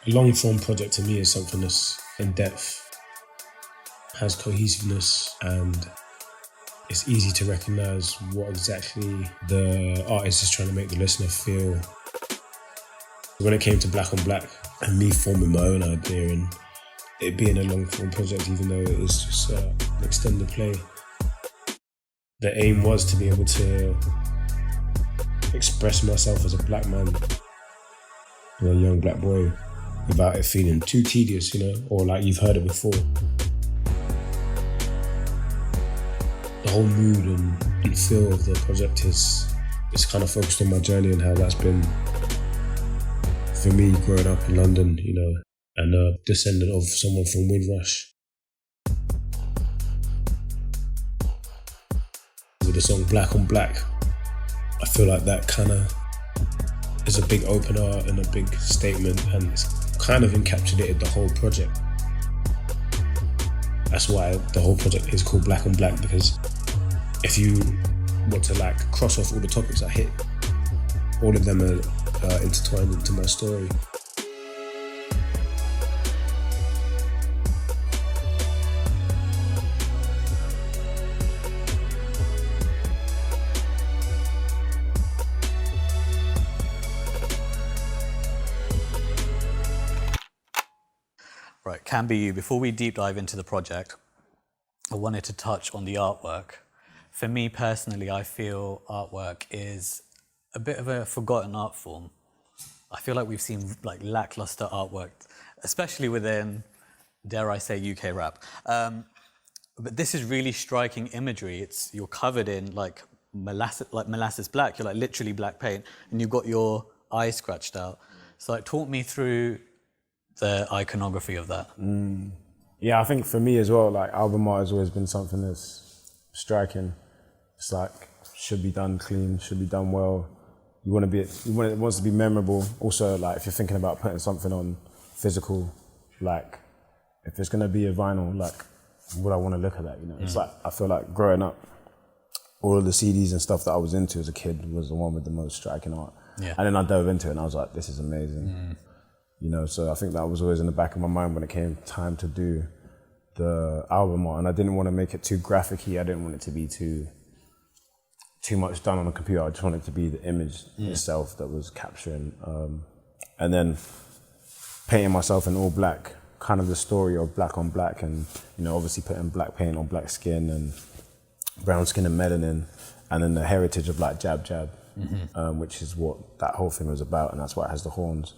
A long form project to me is something that's in depth, has cohesiveness, and it's easy to recognise what exactly the artist is trying to make the listener feel. When it came to Black on Black and me forming my own idea and it being a long form project, even though it is just an extended play, the aim was to be able to express myself as a black man, a young black boy, without it feeling too tedious, or like you've heard it before. The whole mood and feel of the project is kind of focused on my journey and how that's been for me growing up in London, and a descendant of someone from Windrush. With the song Black on Black, I feel like that kind of is a big opener and a big statement, and it's kind of encapsulated the whole project. That's why the whole project is called Black on Black, because if you want to cross off all the topics I hit, all of them are intertwined into my story. Right, Kam-Bu, before we deep dive into the project, I wanted to touch on the artwork. For me personally, I feel artwork is a bit of a forgotten art form. I feel like we've seen lackluster artwork, especially within, dare I say, UK rap. But this is really striking imagery. You're covered in molasses black. You're literally black paint, and you've got your eyes scratched out. So talk me through the iconography of that. Yeah, I think for me as well, album art has always been something that's striking. It's should be done clean, should be done well. It wants to be memorable. Also, if you're thinking about putting something on physical, if it's gonna be a vinyl, would I want to look at that? It's I feel like growing up, all of the CDs and stuff that I was into as a kid was the one with the most striking art. Yeah. And then I dove into it and I was like, this is amazing. So I think that was always in the back of my mind when it came time to do the album art. And I didn't want to make it too graphic-y. I didn't want it to be too much done on a computer. I just wanted it to be the image itself that was capturing. And then painting myself in all black, kind of the story of Black on Black, and obviously putting black paint on black skin and brown skin and melanin, and then the heritage of Jab Jab, which is what that whole thing was about, and that's why it has the horns.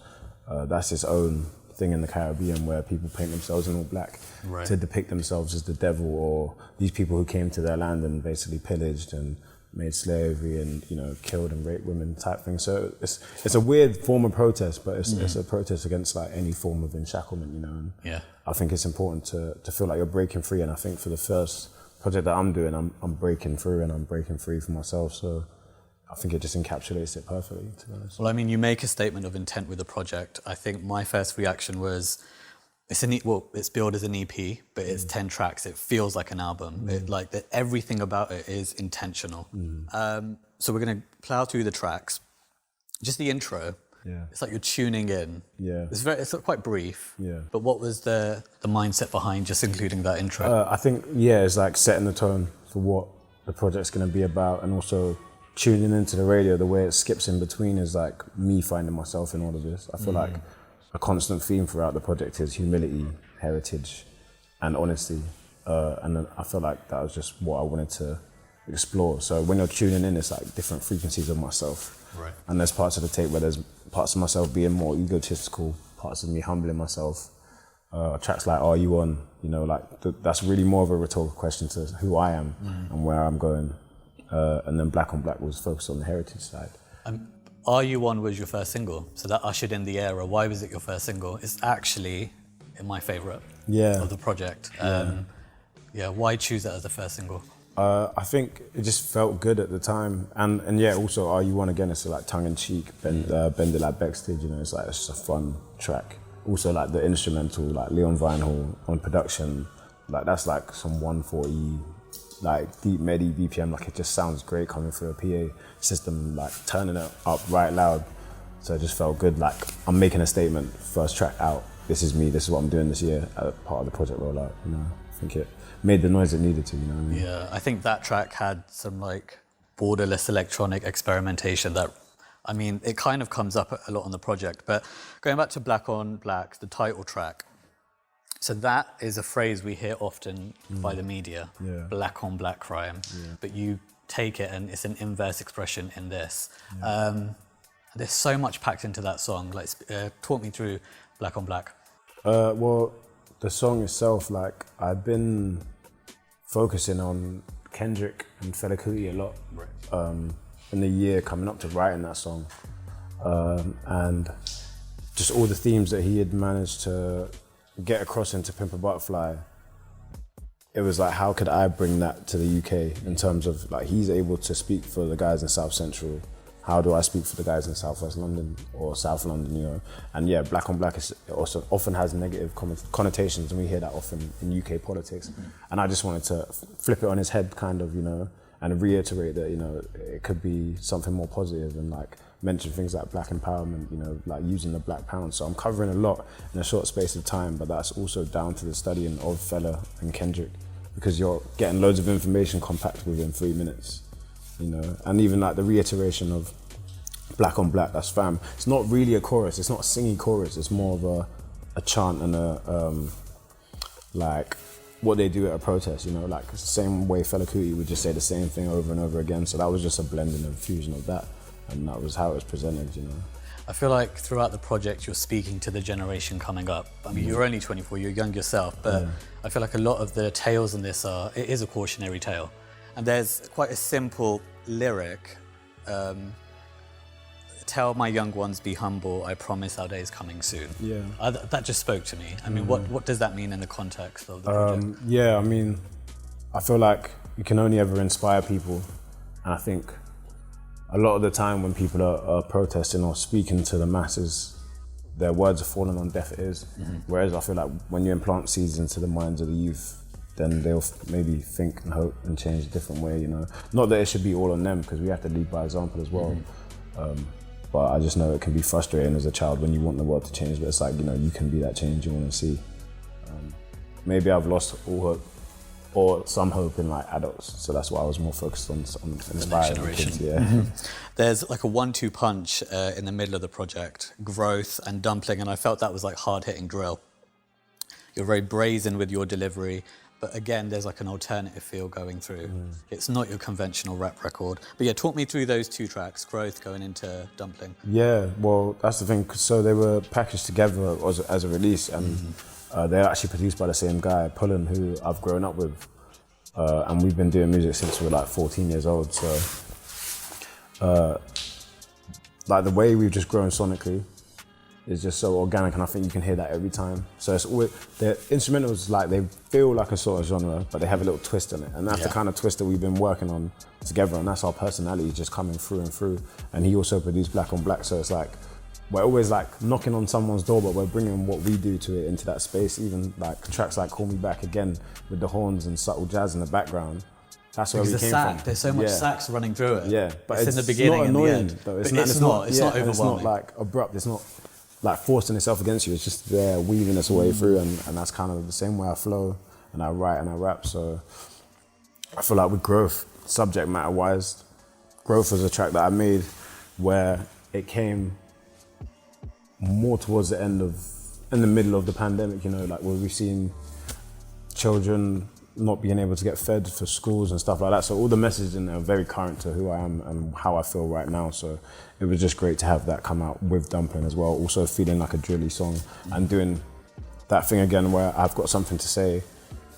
That's its own thing in the Caribbean, where people paint themselves in all black to depict themselves as the devil, or these people who came to their land and basically pillaged and made slavery and killed and raped women type thing. So it's a weird form of protest, but it's a protest against any form of enshacklement, And I think it's important to feel like you're breaking free. And I think for the first project that I'm doing, I'm breaking through, and I'm breaking free for myself. So I think it just encapsulates it perfectly, to be honest. Well, you make a statement of intent with the project. I think my first reaction was, it's billed as an EP, but it's 10 tracks. It feels like an album. Everything about it is intentional. So we're going to plow through the tracks. Just the intro. Yeah. It's you're tuning in. Yeah. It's quite brief. Yeah. But what was the mindset behind just including that intro? I think, it's setting the tone for what the project's going to be about, and also tuning into the radio. The way it skips in between is me finding myself in all of this. I feel like a constant theme throughout the project is humility, heritage, and honesty. And then I feel like that was just what I wanted to explore. So when you're tuning in, it's different frequencies of myself. Right. And there's parts of the tape where there's parts of myself being more egotistical, parts of me humbling myself. Tracks like Are You On? That's really more of a rhetorical question to who I am and where I'm going. And then Black on Black was focused on the heritage side. Are You On was your first single, so that ushered in the era. Why was it your first single? It's actually my favourite of the project. Why choose that as the first single? I think it just felt good at the time, and also Are You On again? It's tongue-in-cheek, bend it like backstage. It's just a fun track. Also the instrumental, Leon Vinehall on production, that's some 140. Deep medi BPM, it just sounds great coming through a PA system, turning it up right loud. So it just felt good, I'm making a statement, first track out. This is me. This is what I'm doing this year as part of the project rollout. You know, I think it made the noise it needed to. You know what I mean? Yeah, I think that track had some like borderless electronic experimentation that, I mean, it kind of comes up a lot on the project. But going back to Black on Black, the title track, so that is a phrase we hear often by the media, black on black crime. Yeah. But you take it and it's an inverse expression in this. Yeah. There's so much packed into that song. Like, talk me through Black on Black. Well, the song itself, like, I've been focusing on Kendrick and Fela Kuti a lot in the year coming up to writing that song. And just all the themes that he had managed to get across into Pimp a Butterfly, it was like, how could I bring that to the UK in terms of, like, he's able to speak for the guys in South Central. How do I speak for the guys in South West London or South London, you know? And yeah, Black on Black is also often has negative connotations, and we hear that often in UK politics. Mm-hmm. And I just wanted to flip it on his head, kind of, you know, and reiterate that, you know, it could be something more positive, and like mention things like black empowerment, you know, like using the black pound. So I'm covering a lot in a short space of time, but that's also down to the studying of Fela and Kendrick, because you're getting loads of information compacted within 3 minutes. You know, and even like the reiteration of Black on Black, that's fam. It's not really a chorus. It's not a singing chorus. It's more of a chant and a like what they do at a protest. You know, like the same way Fela Kuti would just say the same thing over and over again. So that was just a blending and fusion of that, and that was how it was presented. You know. I feel like throughout the project you're speaking to the generation coming up. I mean, you're only 24, you're young yourself, but I feel like a lot of the tales in this it is a cautionary tale. And there's quite a simple lyric, tell my young ones be humble, I promise our day is coming soon. Yeah. That just spoke to me. I mean, what does that mean in the context of the project? Yeah, I mean, I feel like you can only ever inspire people. And I think a lot of the time when people are protesting or speaking to the masses, their words are falling on deaf ears. Mm-hmm. Whereas I feel like when you implant seeds into the minds of the youth, then they'll maybe think and hope and change a different way, you know. Not that it should be all on them, because we have to lead by example as well. Mm-hmm. But I just know it can be frustrating as a child when you want the world to change, but it's like, you know, you can be that change you want to see. Maybe I've lost all hope, or some hope in like adults, so that's why I was more focused on inspiring the kids. Yeah. Mm-hmm. There's like a 1-2 punch in the middle of the project, growth and dumpling, and I felt that was like hard-hitting drill. You're very brazen with your delivery, but again, there's like an alternative feel going through. It's not your conventional rap record. But yeah, talk me through those 2 tracks, growth going into dumpling. Yeah, well, that's the thing. So they were packaged together as a release, and they're actually produced by the same guy, Pullen, who I've grown up with. And we've been doing music since we were like 14 years old. So like the way we've just grown sonically is just so organic, and I think you can hear that every time. So it's always, the instrumentals, like, they feel like a sort of genre, but they have a little twist in it, and that's the kind of twist that we've been working on together, and that's our personality just coming through and through. And he also produced Black on Black, so it's like we're always like knocking on someone's door, but we're bringing what we do to it into that space. Even like tracks like Call Me Back, again with the horns and subtle jazz in the background. That's where we came from. There's so much sax running through it. Yeah, but it's in the beginning and the end. Though. It's not overwhelming. It's not like abrupt. It's not like forcing itself against you. It's just there weaving its way through, and that's kind of the same way I flow and I write and I rap. So I feel like with Growth, subject matter wise, Growth was a track that I made where it came more towards the end of, in the middle of the pandemic, you know, like where we've seen children not being able to get fed for schools and stuff like that. So all the messages in there are very current to who I am and how I feel right now. So it was just great to have that come out with Dumpling as well. Also feeling like a drilly song and doing that thing again where I've got something to say,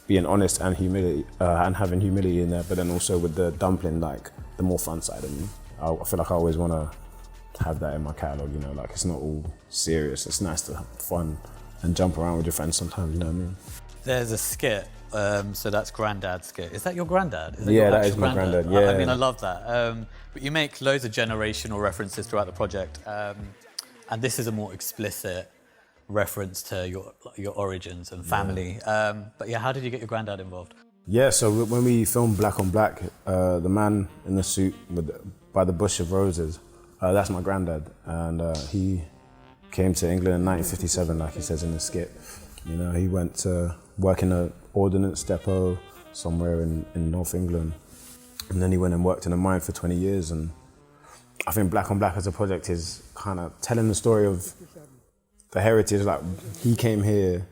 being honest and humility and having humility in there, but then also with the Dumpling, like the more fun side of me. I feel like I always want to have that in my catalogue, you know, like it's not all serious. It's nice to have fun and jump around with your friends sometimes, you know what I mean? There's a skit, so that's Granddad's skit. Is that your granddad? Yeah, that is my granddad, yeah. I mean, I love that. But you make loads of generational references throughout the project, and this is a more explicit reference to your origins and family. But yeah, how did you get your granddad involved? Yeah, so when we filmed Black on Black, the man in the suit by the bush of roses, that's my granddad, and he came to England in 1957, like he says in the skit. You know, he went to work in an ordnance depot somewhere in North England. And then he went and worked in a mine for 20 years. And I think Black on Black as a project is kind of telling the story of the heritage. Like, he came here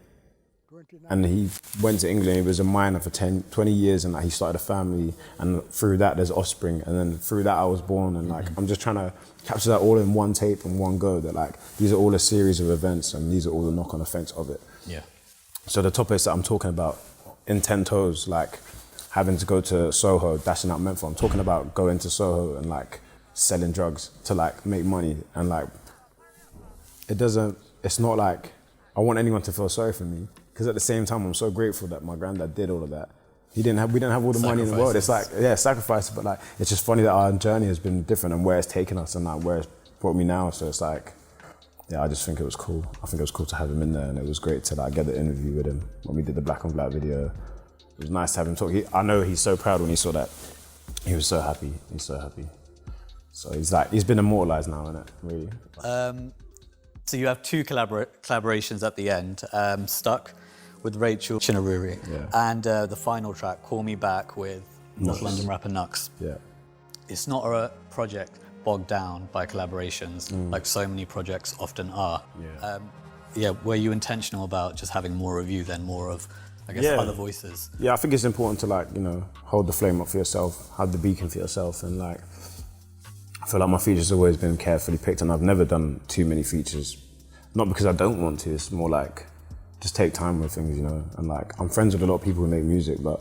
and he went to England. He was a miner for 20 years, and like, he started a family. And through that, there's offspring. And then through that, I was born. And like, I'm just trying to capture that all in one tape and one go. That like, these are all a series of events, and these are all the knock-on effects of it. Yeah. So the topics that I'm talking about in 10 toes, like having to go to Soho, dashing out Memphis. I'm talking about going to Soho and like selling drugs to like make money. And like, it's not like I want anyone to feel sorry for me, because at the same time, I'm so grateful that my granddad did all of that. We didn't have all the money in the world. It's like, yeah, sacrifice, but like, it's just funny that our journey has been different and where it's taken us and like where it's brought me now. So it's like, yeah, I just think it was cool. I think it was cool to have him in there, and it was great to like get the interview with him when we did the Black on Black video. It was nice to have him talk. I know he's so proud when he saw that. He was so happy. He's so happy. So he's been immortalized now, isn't it? Really. So you have two collaborations at the end, Stuck with Rachel Chinaruri, and the final track, Call Me Back with North London rapper Nux. Yeah. It's not a project bogged down by collaborations like so many projects often are. Were you intentional about just having more of you than more of, I guess, other voices? Yeah, I think it's important to like, you know, hold the flame up for yourself, have the beacon for yourself, and like, I feel like my features have always been carefully picked, and I've never done too many features. Not because I don't want to, it's more like, just take time with things, you know? And like, I'm friends with a lot of people who make music, but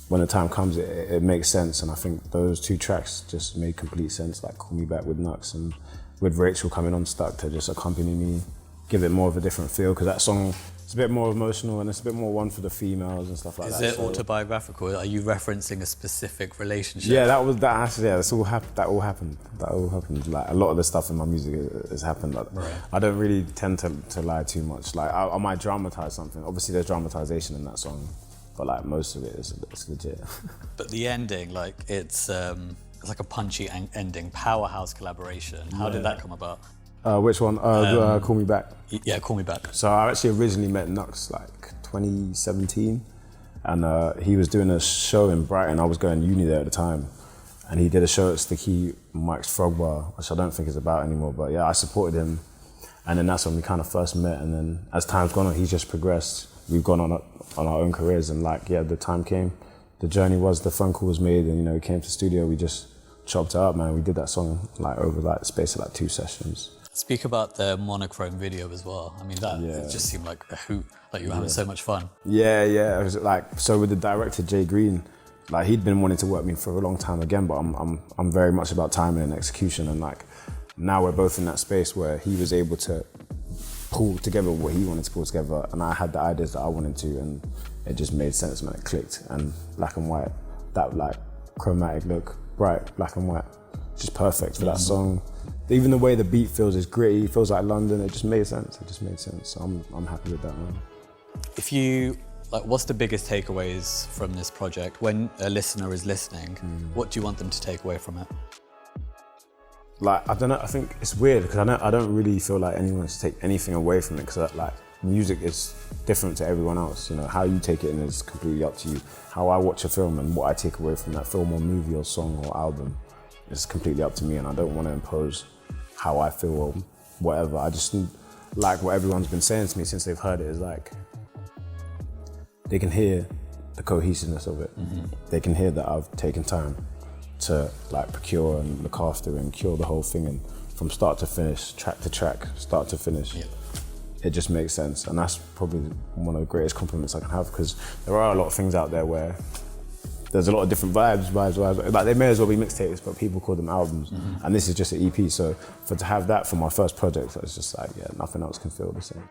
when the time comes, it makes sense. And I think those two tracks just made complete sense, like Call Me Back with Nux and with Rachel coming on Stuck to just accompany me, give it more of a different feel, because that song is a bit more emotional and it's a bit more one for the females and stuff like that. Is it autobiographical? Are you referencing a specific relationship? Yeah, that all happened. Like, a lot of the stuff in my music has happened. Like, I don't really tend to lie too much. Like, I might dramatize something. Obviously, there's dramatization in that song, but like most of it is legit. But the ending, like, it's like a punchy ending, powerhouse collaboration. How did that come about? Which one? Call Me Back. Yeah, Call Me Back. So I actually originally met Nux like 2017, and he was doing a show in Brighton. I was going to uni there at the time, and he did a show at Sticky Mike's Frog Bar, which I don't think is about anymore. But yeah, I supported him, and then that's when we kind of first met. And then as time's gone on, he's just progressed. We've gone on our own careers, and like, yeah, the time came, the journey was, the phone call was made, and you know, we came to the studio. We just chopped it up, man. We did that song like over like the space of like 2 sessions. Speak about the monochrome video as well. I mean, it just seemed like a hoot. Like, you were having so much fun. Yeah. It was like, so with the director Jay Green, like, he'd been wanting to work with me for a long time again, but I'm very much about timing and execution, and like, now we're both in that space where he was able to pull together what he wanted to pull together, and I had the ideas that I wanted to, and it just made sense, man. It clicked, and black and white, that like chromatic look, bright black and white, just perfect for that song. Even the way the beat feels is gritty, it feels like London. It just made sense. So I'm happy with that, man. If you, like, what's the biggest takeaways from this project? When a listener is listening, what do you want them to take away from it? Like, I don't know, I think it's weird because I don't really feel like anyone should take anything away from it, because like, music is different to everyone else. You know, how you take it in is completely up to you. How I watch a film and what I take away from that film or movie or song or album is completely up to me, and I don't want to impose how I feel or whatever. I just like what everyone's been saying to me since they've heard it is like, they can hear the cohesiveness of it. They can hear that I've taken time to like procure and look after and cure the whole thing, and from start to finish, track to track, start to finish. It just makes sense, and that's probably one of the greatest compliments I can have, because there are a lot of things out there where there's a lot of different vibes. Like, they may as well be mixtapes, but people call them albums. And this is just an EP. So to have that for my first project, it's just like, yeah, nothing else can feel the same.